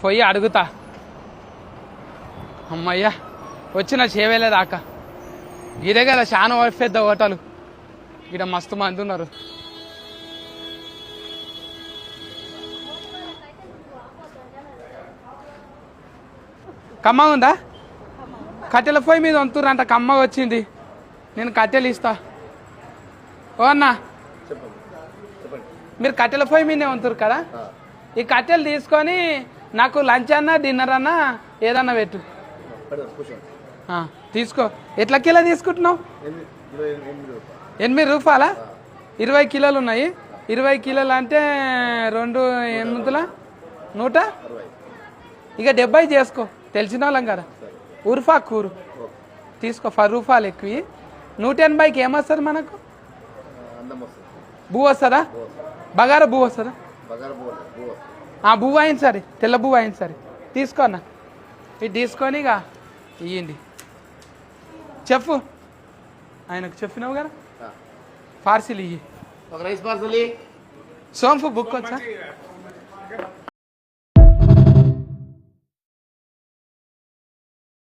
పోయి అడుగుతా. అమ్మయ్యా వచ్చిన చేవేలేదాకా. ఇదే కదా చాలా పెద్ద హోటలు. ఇక్కడ మస్తు మంది ఉన్నారు. కమ్మ ఉందా? కట్టెల పొయ్యి మీద వంతురంట. కమ్మ వచ్చింది. నేను కట్టెలు ఇస్తా. ఓ అన్నా, మీరు కట్టెల పొయ్యి మీదే వంతురు కదా? ఈ కట్టెలు తీసుకొని నాకు లంచ్ అన్నా డిన్నర్ అన్నా ఏదన్నా పెట్టు. తీసుకో. ఎట్లా కిలో తీసుకుంటున్నావు? 8 రూపాయలా? 20 కిలోలు ఉన్నాయి. 20 కిలోలు అంటే 2 8 100. ఇక 70 చేసుకో. తెలిసిన వాళ్ళం కదా. ఉర్ఫా కూరు తీసుకో. 10 రూపాయలు ఎక్కువ. 180కి ఏమొస్తుంది మనకు? బువ్వ వస్తుందా? బగారా బువ్వ వస్తుందా? బువ్వ అయింది సరే. తెల్ల బువ్వ అయింది సరే. తీసుకో అన్న. ఇది తీసుకొని ఇక ఇయ్యండి. చెప్పు. ఆయనకు చెప్పినావు కదా. పార్సిల్ ఇయ్యి. Rice parcel. సోంపు బుక్ వచ్చా?